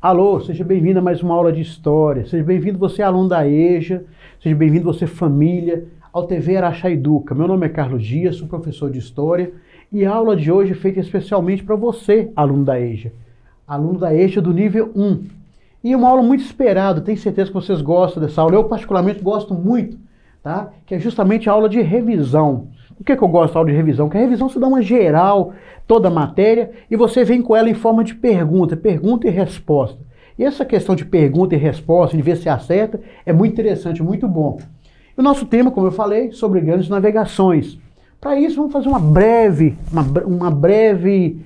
Alô, seja bem-vindo a mais uma aula de História. Seja bem-vindo você, aluno da EJA. Seja bem-vindo você, família, ao TV Araxá Educa. Meu nome é Carlos Dias, sou professor de História. E a aula de hoje é feita especialmente para você, aluno da EJA. Aluno da EJA do nível 1. E é uma aula muito esperada, tenho certeza que vocês gostam dessa aula. Eu particularmente gosto muito, tá? Que é justamente a aula de revisão. Por que eu gosto da aula de revisão? Porque a revisão se dá uma geral, toda a matéria, e você vem com ela em forma de pergunta e resposta. E essa questão de pergunta e resposta, de ver se acerta, é muito interessante, muito bom. E o nosso tema, como eu falei, sobre grandes navegações. Para isso, vamos fazer uma breve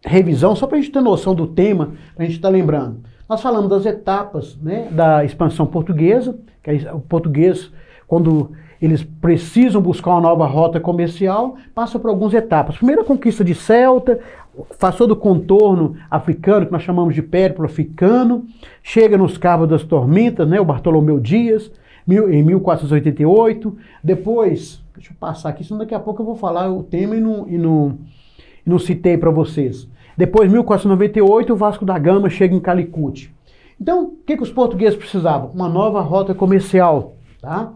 revisão, só para a gente ter noção do tema, para a gente estar lembrando. Nós falamos das etapas, né, da expansão portuguesa, que é o português, quando eles precisam buscar uma nova rota comercial, passa por algumas etapas. Primeiro a conquista de Ceuta, passou do contorno africano, que nós chamamos de périplo africano, chega nos Cabos das Tormentas, né, o Bartolomeu Dias, em 1488. Depois, deixa eu passar aqui, senão daqui a pouco eu vou falar o tema e não citei para vocês. Depois, em 1498, o Vasco da Gama chega em Calicut. Então, o que os portugueses precisavam? Uma nova rota comercial, tá?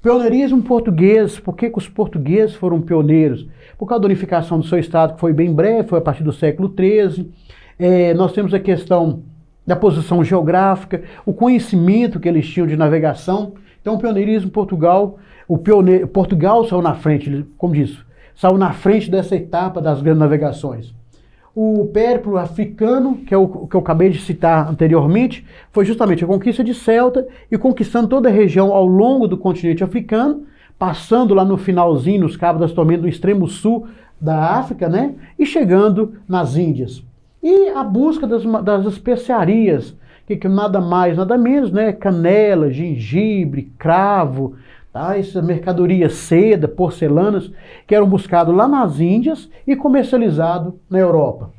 Pioneirismo português. Por que os portugueses foram pioneiros? Por causa da unificação do seu estado, que foi bem breve, foi a partir do século XIII. Nós temos a questão da posição geográfica, o conhecimento que eles tinham de navegação. Então, o pioneirismo Portugal saiu na frente, como disse, saiu na frente dessa etapa das grandes navegações. O périplo africano, que é o que eu acabei de citar anteriormente, foi justamente a conquista de Ceuta e conquistando toda a região ao longo do continente africano, passando lá no finalzinho, nos Cabos das Tormentas, no extremo sul da África, né? E chegando nas Índias. E a busca das especiarias, que nada mais, nada menos, né? Canela, gengibre, cravo, tá? Essas mercadorias, seda, porcelanas, que eram buscados lá nas Índias e comercializados na Europa.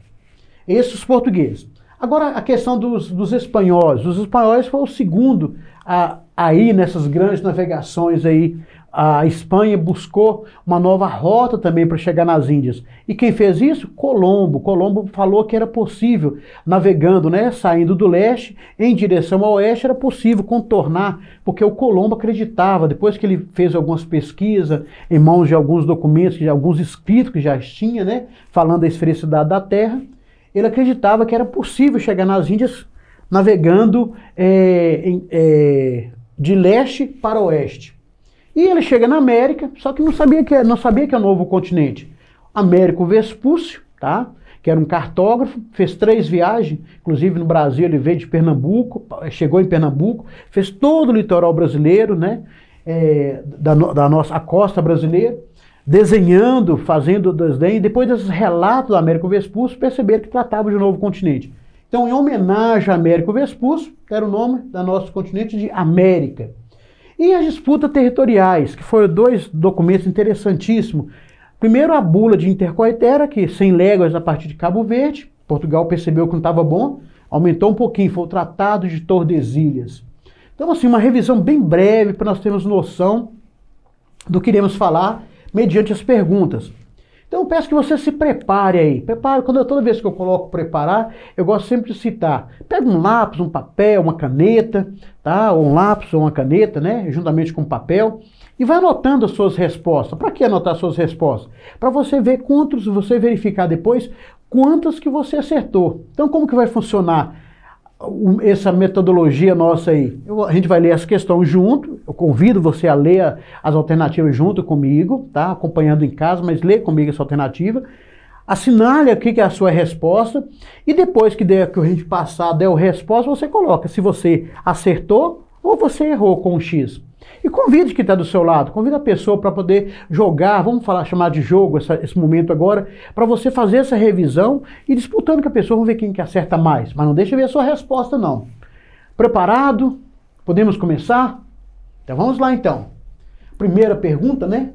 Esses os portugueses. Agora a questão dos espanhóis. Os espanhóis foi o segundo aí nessas grandes navegações aí. A Espanha buscou uma nova rota também para chegar nas Índias. E quem fez isso? Colombo. Colombo falou que era possível, navegando, né, saindo do leste em direção ao oeste, era possível contornar, porque o Colombo acreditava, depois que ele fez algumas pesquisas, em mãos de alguns documentos, de alguns escritos que já tinha, né, falando da esfericidade da Terra, ele acreditava que era possível chegar nas Índias navegando de leste para oeste. E ele chega na América, só que não sabia que é o novo continente. Américo Vespúcio, tá? Que era um cartógrafo, fez 3 viagens, inclusive no Brasil ele veio de Pernambuco, chegou em Pernambuco, fez todo o litoral brasileiro, né? Da nossa costa brasileira, desenhando, fazendo desenho, e depois desses relatos do Américo Vespúcio, perceberam que tratava de um novo continente. Então, em homenagem a Américo Vespúcio, era o nome do nosso continente de América. E as disputas territoriais, que foram 2 documentos interessantíssimos. Primeiro, a bula de Intercoetera, que 100 léguas a partir de Cabo Verde. Portugal percebeu que não estava bom, aumentou um pouquinho, foi o Tratado de Tordesilhas. Então, assim, uma revisão bem breve para nós termos noção do que iremos falar mediante as perguntas. Então, eu peço que você se prepare aí. Prepare, toda vez que eu coloco preparar, eu gosto sempre de citar. Pega um lápis, um papel, uma caneta, tá? Ou um lápis ou uma caneta, né? Juntamente com papel. E vai anotando as suas respostas. Para que anotar as suas respostas? Para você ver quantos, você verificar depois quantas que você acertou. Então, como que vai funcionar essa metodologia nossa aí? A gente vai ler as questões junto, eu convido você a ler as alternativas junto comigo, tá? Acompanhando em casa, mas lê comigo essa alternativa, assinale o que é a sua resposta, e depois que a gente passar, der a resposta, você coloca se você acertou ou você errou com um X. E convide quem está do seu lado, convida a pessoa para poder jogar, vamos chamar de jogo esse momento agora, para você fazer essa revisão e disputando com a pessoa, vamos ver quem que acerta mais. Mas não deixe ver a sua resposta não. Preparado? Podemos começar? Então vamos lá então. Primeira pergunta, né?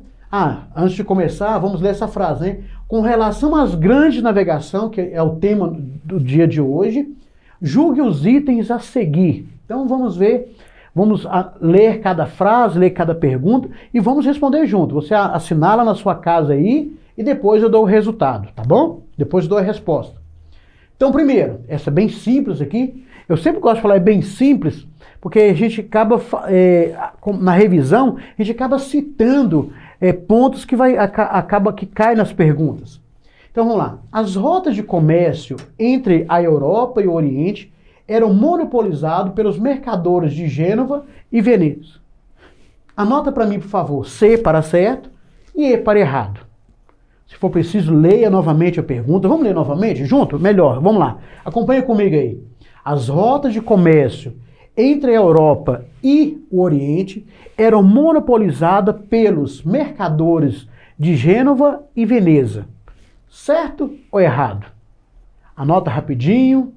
Antes de começar, vamos ler essa frase, né? Com relação às grandes navegações, que é o tema do dia de hoje, julgue os itens a seguir. Então vamos ver. Vamos ler cada frase, ler cada pergunta e vamos responder junto. Você assinala na sua casa aí e depois eu dou o resultado, tá bom? Depois eu dou a resposta. Então, primeiro, essa é bem simples aqui. Eu sempre gosto de falar é bem simples, porque a gente acaba, na revisão, a gente acaba citando pontos que acaba que cai nas perguntas. Então, vamos lá. As rotas de comércio entre a Europa e o Oriente eram monopolizadas pelos mercadores de Gênova e Veneza. Anota para mim, por favor, C para certo e E para errado. Se for preciso, leia novamente a pergunta. Vamos ler novamente junto? Melhor, vamos lá. Acompanha comigo aí. As rotas de comércio entre a Europa e o Oriente eram monopolizadas pelos mercadores de Gênova e Veneza. Certo ou errado? Anota rapidinho.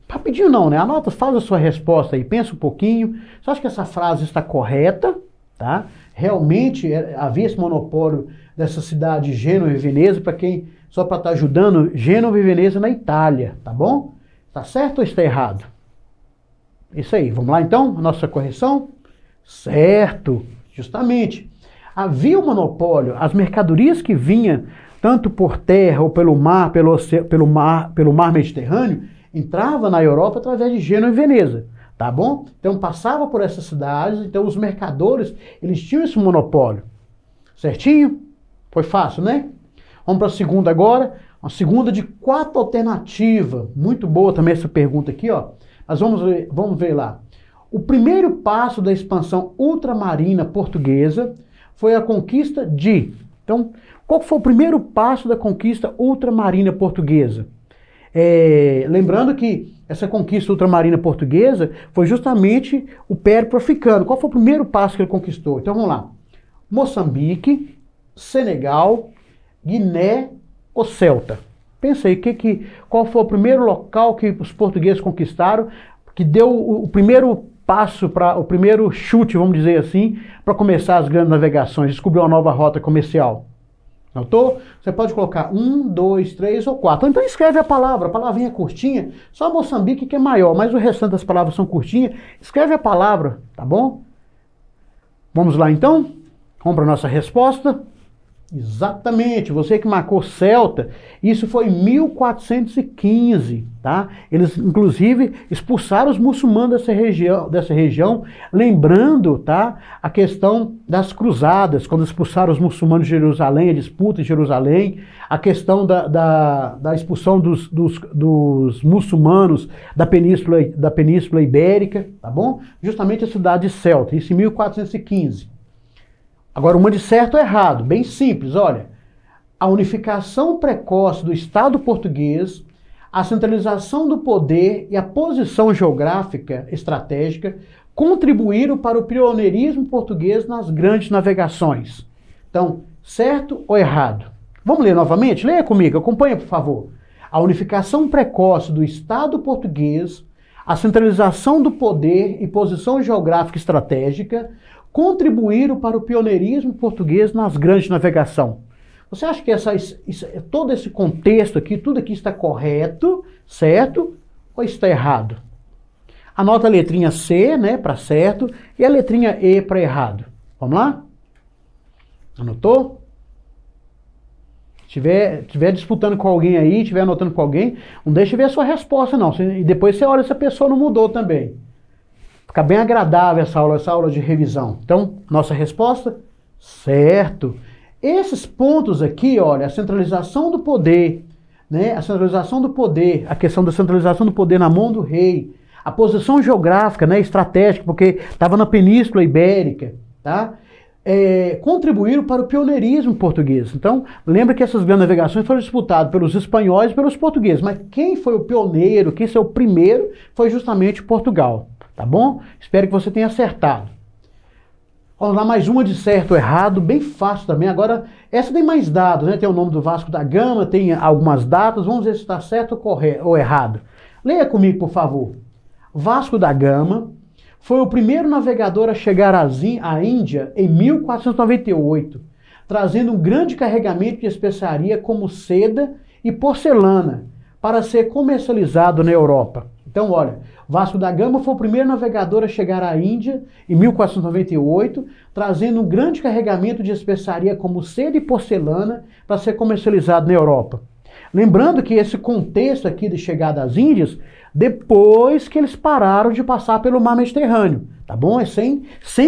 Rapidinho não, né? Anota, faz a sua resposta aí, pensa um pouquinho. Você acha que essa frase está correta? Tá? Realmente havia esse monopólio dessa cidade Gênova e Veneza, para quem, só para estar ajudando, Gênova e Veneza na Itália, tá bom? Tá certo ou está errado? Isso aí, vamos lá então, a nossa correção? Certo, justamente. Havia um monopólio, as mercadorias que vinham tanto por terra ou pelo mar, pelo mar Mediterrâneo, entrava na Europa através de Gênova e Veneza, tá bom? Então passava por essas cidades, então os mercadores, eles tinham esse monopólio. Certinho? Foi fácil, né? Vamos para a segunda agora, uma segunda de 4 alternativas. Muito boa também essa pergunta aqui, ó. Mas vamos ver lá. O primeiro passo da expansão ultramarina portuguesa foi a conquista de... Então, qual foi o primeiro passo da conquista ultramarina portuguesa? Lembrando que essa conquista ultramarina portuguesa foi justamente o périplo africano. Qual foi o primeiro passo que ele conquistou? Então vamos lá. Moçambique, Senegal, Guiné ou Celta? Pensa aí, qual foi o primeiro local que os portugueses conquistaram, que deu o primeiro passo, o primeiro chute, vamos dizer assim, para começar as grandes navegações, descobrir uma nova rota comercial? Notou? Você pode colocar 1, 2, 3 ou 4. Então escreve a palavrinha curtinha, só Moçambique que é maior, mas o restante das palavras são curtinhas. Escreve a palavra, tá bom? Vamos lá então? Vamos para a nossa resposta? Exatamente, você que marcou Celta, isso foi em 1415, tá? Eles, inclusive, expulsaram os muçulmanos dessa região, lembrando, tá, a questão das cruzadas, quando expulsaram os muçulmanos de Jerusalém, a disputa em Jerusalém, a questão da expulsão dos muçulmanos da Península Ibérica, tá bom? Justamente a cidade de Celta, isso em 1415. Agora, uma de certo ou errado, bem simples, olha. A unificação precoce do Estado português, a centralização do poder e a posição geográfica estratégica contribuíram para o pioneirismo português nas grandes navegações. Então, certo ou errado? Vamos ler novamente? Leia comigo, acompanha, por favor. A unificação precoce do Estado português, a centralização do poder e posição geográfica estratégica contribuíram para o pioneirismo português nas grandes navegações. Você acha que todo esse contexto aqui, tudo aqui está correto, certo? Ou está errado? Anota a letrinha C, né, para certo, e a letrinha E para errado. Vamos lá? Anotou? Estiver disputando com alguém aí, estiver anotando com alguém, não deixe ver a sua resposta não. E depois você olha se a pessoa não mudou também. Fica bem agradável essa aula de revisão. Então, nossa resposta? Certo. Esses pontos aqui, olha, a centralização do poder, né? A centralização do poder, a questão da centralização do poder na mão do rei, a posição geográfica, né, estratégica, porque estava na Península Ibérica, tá? Contribuíram para o pioneirismo português. Então, lembra que essas grandes navegações foram disputadas pelos espanhóis e pelos portugueses, mas quem foi o pioneiro, quem foi o primeiro, foi justamente Portugal. Tá bom? Espero que você tenha acertado. Vamos lá, mais uma de certo ou errado, bem fácil também. Agora, essa tem mais dados, né? Tem o nome do Vasco da Gama, tem algumas datas. Vamos ver se está certo ou errado. Leia comigo, por favor. Vasco da Gama foi o primeiro navegador a chegar à Índia em 1498, trazendo um grande carregamento de especiaria como seda e porcelana para ser comercializado na Europa. Então, olha, Vasco da Gama foi o primeiro navegador a chegar à Índia em 1498, trazendo um grande carregamento de especiaria como seda e porcelana para ser comercializado na Europa. Lembrando que esse contexto aqui de chegada às Índias, depois que eles pararam de passar pelo mar Mediterrâneo, tá bom? É sem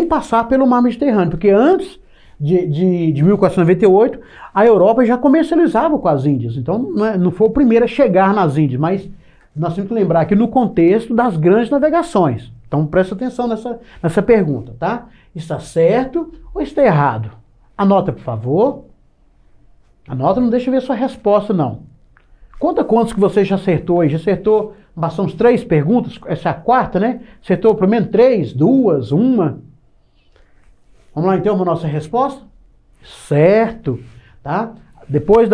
passar pelo mar Mediterrâneo, porque antes de 1498, a Europa já comercializava com as Índias, então não foi o primeiro a chegar nas Índias, mas nós temos que lembrar que no contexto das grandes navegações. Então presta atenção nessa pergunta, tá? Está certo ou está errado? Anota, por favor. Anota, não deixa eu ver sua resposta, não. Conta quantos que você já acertou aí. Já acertou, bastamos 3 perguntas, essa é a 4ª, né? Acertou pelo menos 3, 2, 1. Vamos lá então para a nossa resposta? Certo, tá? Depois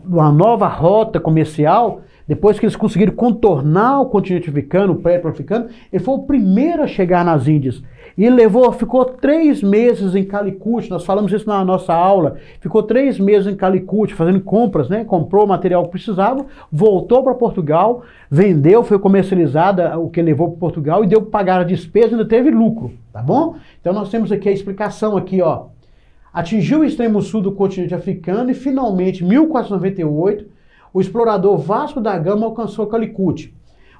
uma nova rota comercial, depois que eles conseguiram contornar o continente africano, o prédio africano, ele foi o primeiro a chegar nas Índias. E ele ficou 3 meses em Calicut, nós falamos isso na nossa aula, ficou 3 meses em Calicut fazendo compras, né? Comprou o material que precisava, voltou para Portugal, vendeu, foi comercializada o que levou para Portugal e deu para pagar a despesa e ainda teve lucro, tá bom? Então nós temos aqui a explicação aqui, ó. Atingiu o extremo sul do continente africano e finalmente, em 1498, o explorador Vasco da Gama alcançou Calicut.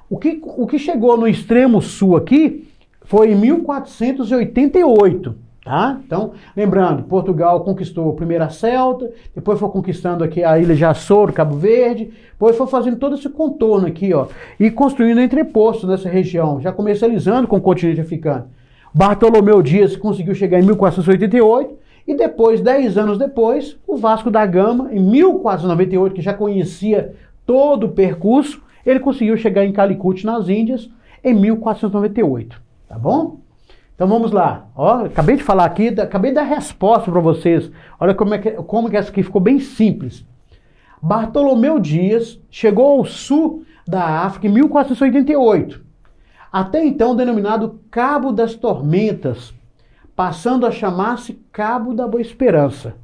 O que chegou no extremo sul aqui foi em 1488, tá? Então, lembrando, Portugal conquistou primeiro a Celta, depois foi conquistando aqui a ilha de Açores, Cabo Verde, depois foi fazendo todo esse contorno aqui, ó, e construindo entrepostos nessa região, já comercializando com o continente africano. Bartolomeu Dias conseguiu chegar em 1488, e depois, 10 anos depois, o Vasco da Gama, em 1498, que já conhecia todo o percurso, ele conseguiu chegar em Calicut, nas Índias, em 1498. Tá bom? Então vamos lá. Ó, acabei de falar aqui, acabei de dar resposta para vocês. Olha como que essa aqui ficou bem simples. Bartolomeu Dias chegou ao sul da África em 1488. Até então denominado Cabo das Tormentas, passando a chamar-se Cabo da Boa Esperança.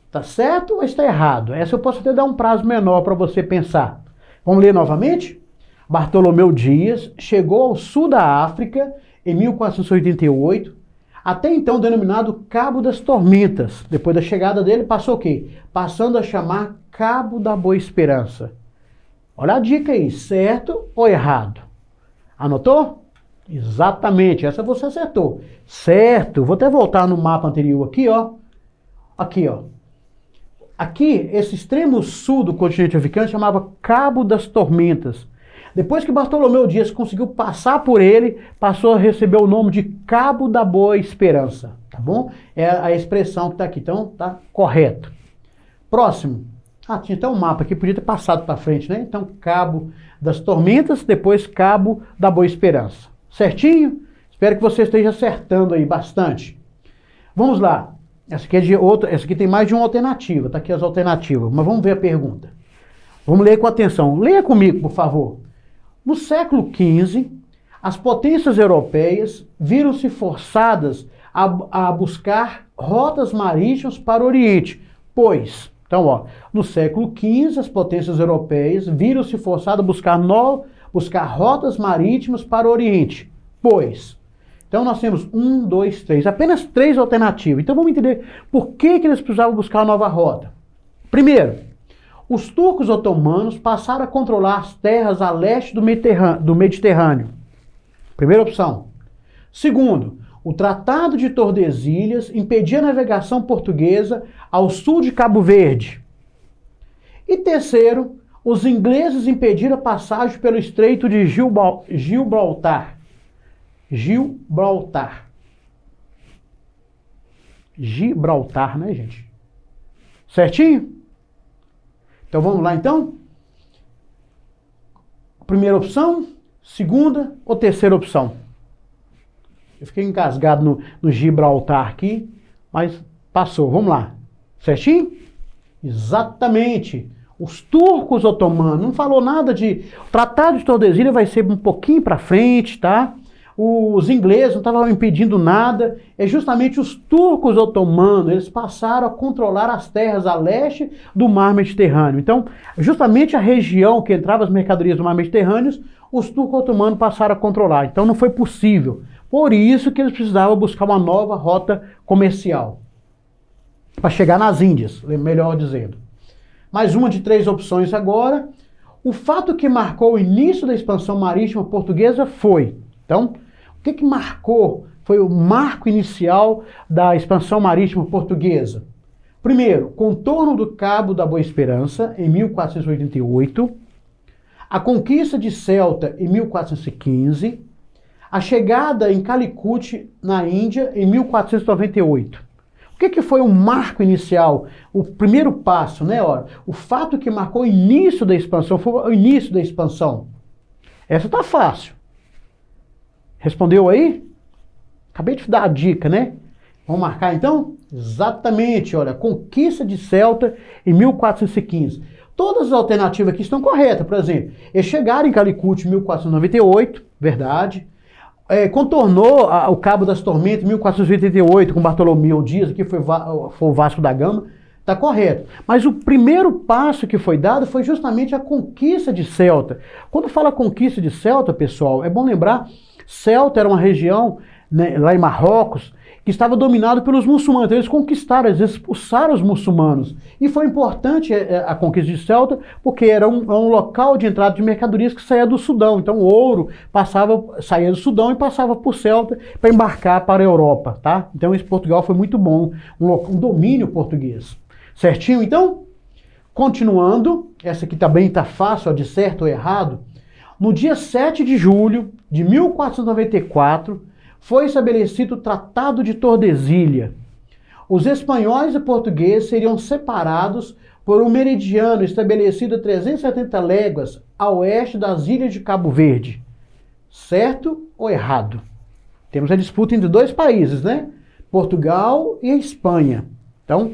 Tá certo ou está errado? Essa eu posso até dar um prazo menor para você pensar. Vamos ler novamente? Bartolomeu Dias chegou ao sul da África em 1488, até então denominado Cabo das Tormentas. Depois da chegada dele, passou o quê? Passando a chamar Cabo da Boa Esperança. Olha a dica aí, certo ou errado? Anotou? Exatamente, essa você acertou. Certo, vou até voltar no mapa anterior aqui, ó. Aqui, ó. Aqui, esse extremo sul do continente africano chamava Cabo das Tormentas. Depois que Bartolomeu Dias conseguiu passar por ele, passou a receber o nome de Cabo da Boa Esperança, tá bom? É a expressão que está aqui, então tá correto. Próximo. Tinha até um mapa aqui, podia ter passado para frente, né? Então, Cabo das Tormentas, depois Cabo da Boa Esperança. Certinho? Espero que você esteja acertando aí bastante. Vamos lá. Essa aqui é de outra, essa aqui tem mais de uma alternativa, tá aqui as alternativas, mas vamos ver a pergunta. Vamos ler com atenção. Leia comigo, por favor. No século XV, as potências europeias viram-se forçadas a buscar rotas marítimas para o Oriente, pois, então, ó, no século XV, as potências europeias viram-se forçadas a buscar rotas marítimas para o Oriente, pois. Então, nós temos 1, 2, 3, apenas 3 alternativas. Então, vamos entender por que eles precisavam buscar uma nova rota. Primeiro, os turcos otomanos passaram a controlar as terras a leste do Mediterrâneo. Primeira opção. Segundo, o Tratado de Tordesilhas impedia a navegação portuguesa ao sul de Cabo Verde. E terceiro, os ingleses impediram a passagem pelo Estreito de Gibraltar. Gibraltar, né, gente? Certinho? Então vamos lá, então? Primeira opção, segunda ou terceira opção? Eu fiquei engasgado no Gibraltar aqui, mas passou. Vamos lá. Certinho? Exatamente. Os turcos otomanos, não falou nada de... O Tratado de Tordesilhas vai ser um pouquinho para frente, tá? Os ingleses não estavam impedindo nada, é justamente os turcos otomanos, eles passaram a controlar as terras a leste do mar Mediterrâneo. Então, justamente a região que entrava as mercadorias do mar Mediterrâneo, os turcos otomanos passaram a controlar. Então não foi possível. Por isso que eles precisavam buscar uma nova rota comercial, para chegar nas Índias, melhor dizendo. Mais uma de 3 opções agora. O fato que marcou o início da expansão marítima portuguesa foi... Então, o que marcou? Foi o marco inicial da expansão marítima portuguesa. Primeiro, contorno do Cabo da Boa Esperança, em 1488. A conquista de Ceuta, em 1415. A chegada em Calicut, na Índia, em 1498. O que foi um marco inicial? O primeiro passo, né? O fato que marcou o início da expansão, foi o início da expansão. Essa tá fácil. Respondeu aí? Acabei de dar a dica, né? Vamos marcar então? Exatamente, olha, conquista de Ceuta em 1415. Todas as alternativas aqui estão corretas. Por exemplo, eles chegaram em Calicut em 1498, verdade. Contornou o Cabo das Tormentas em 1488 com Bartolomeu Dias, aqui foi o Vasco da Gama, está correto. Mas o primeiro passo que foi dado foi justamente a conquista de Ceuta. Quando fala conquista de Ceuta, pessoal, é bom lembrar, Ceuta era uma região, né, lá em Marrocos, que estava dominado pelos muçulmanos. Então eles conquistaram, eles expulsaram os muçulmanos. E foi importante a conquista de Ceuta, porque era um local de entrada de mercadorias que saía do Sudão. Então o ouro saía do Sudão e passava por Ceuta para embarcar para a Europa, tá? Então esse Portugal foi muito bom, um domínio português. Certinho, então? Continuando, essa aqui também está fácil, de certo ou errado. No dia 7 de julho de 1494, foi estabelecido o Tratado de Tordesilhas. Os espanhóis e portugueses seriam separados por um meridiano estabelecido a 370 léguas a oeste das ilhas de Cabo Verde. Certo ou errado? Temos a disputa entre 2 países, né? Portugal e a Espanha. Então,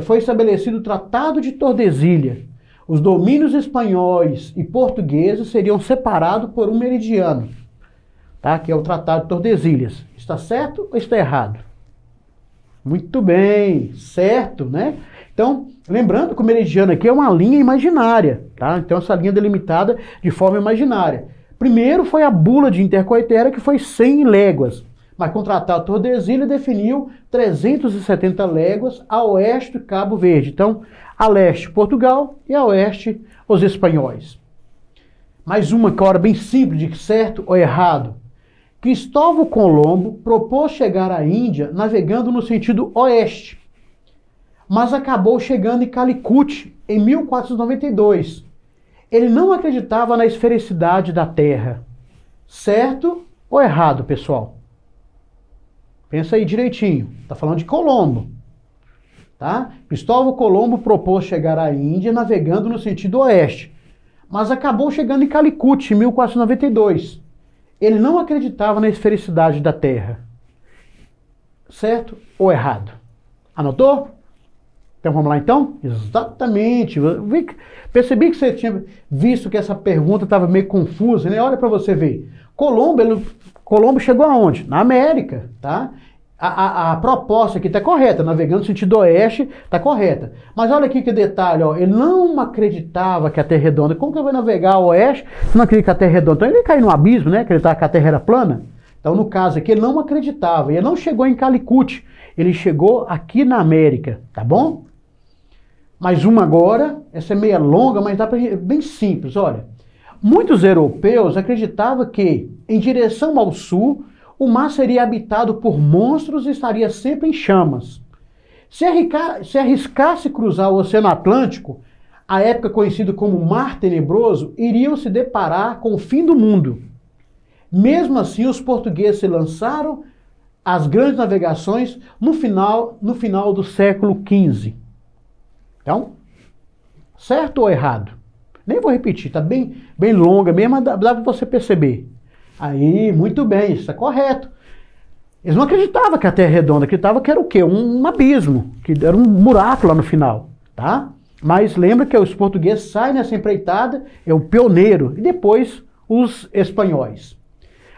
foi estabelecido o Tratado de Tordesilhas. Os domínios espanhóis e portugueses seriam separados por um meridiano. Tá? Que é o Tratado de Tordesilhas. Está certo ou está errado? Muito bem, certo, né? Então, lembrando que o meridiano aqui é uma linha imaginária, tá? Então essa linha é delimitada de forma imaginária. Primeiro foi a bula de Intercoetera, que foi 100 léguas, mas com o Tratado de Tordesilhas definiu 370 léguas a oeste do Cabo Verde. Então, a leste Portugal e a oeste os espanhóis. Mais uma que é bem simples de certo ou errado. Cristóvão Colombo propôs chegar à Índia navegando no sentido oeste, mas acabou chegando em Calicut em 1492. Ele não acreditava na esfericidade da Terra. Certo ou errado, pessoal? Pensa aí direitinho. Está falando de Colombo. Tá? Cristóvão Colombo propôs chegar à Índia navegando no sentido oeste, mas acabou chegando em Calicut em 1492. Ele não acreditava na esfericidade da Terra. Certo ou errado? Anotou? Então vamos lá então? Exatamente. Percebi que você tinha visto que essa pergunta estava meio confusa, né? Olha para você ver. Colombo chegou aonde? Na América, tá? A proposta aqui está correta, navegando no sentido oeste está correta. Mas olha aqui que detalhe, ó, ele não acreditava que a Terra é redonda. Como que ele vai navegar ao oeste se não acredita que a Terra é redonda? Então ele ia cair no abismo, né? Acreditar que a Terra era plana. Então no caso aqui ele não acreditava, ele não chegou em Calicut, ele chegou aqui na América, tá bom? Mais uma agora, essa é meia longa, mas dá pra gente, bem simples, olha. Muitos europeus acreditavam que, em direção ao sul, o mar seria habitado por monstros e estaria sempre em chamas. Se arriscasse cruzar o Oceano Atlântico, a época conhecida como Mar Tenebroso, iriam se deparar com o fim do mundo. Mesmo assim, os portugueses se lançaram às grandes navegações no final do século XV. Então, certo ou errado? Nem vou repetir, está bem longa mesmo, mas dá para você perceber. Aí, muito bem, isso é correto. Eles não acreditavam que a Terra é redonda, acreditavam que era o quê? Um abismo, que era um buraco lá no final, tá? Mas lembra que os portugueses saem nessa empreitada, é o pioneiro, e depois os espanhóis.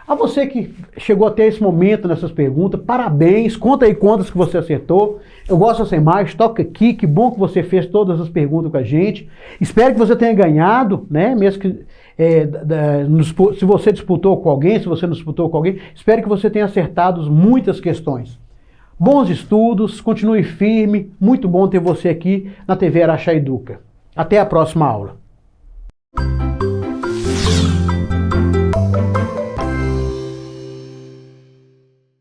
A você que chegou até esse momento nessas perguntas, parabéns, conta aí quantas que você acertou. Eu gosto de ser mais, toca aqui, que bom que você fez todas as perguntas com a gente. Espero que você tenha ganhado, né? Mesmo que se você disputou com alguém, se você não disputou com alguém, espero que você tenha acertado muitas questões. Bons estudos, continue firme, muito bom ter você aqui na TV Araxá Educa. Até a próxima aula.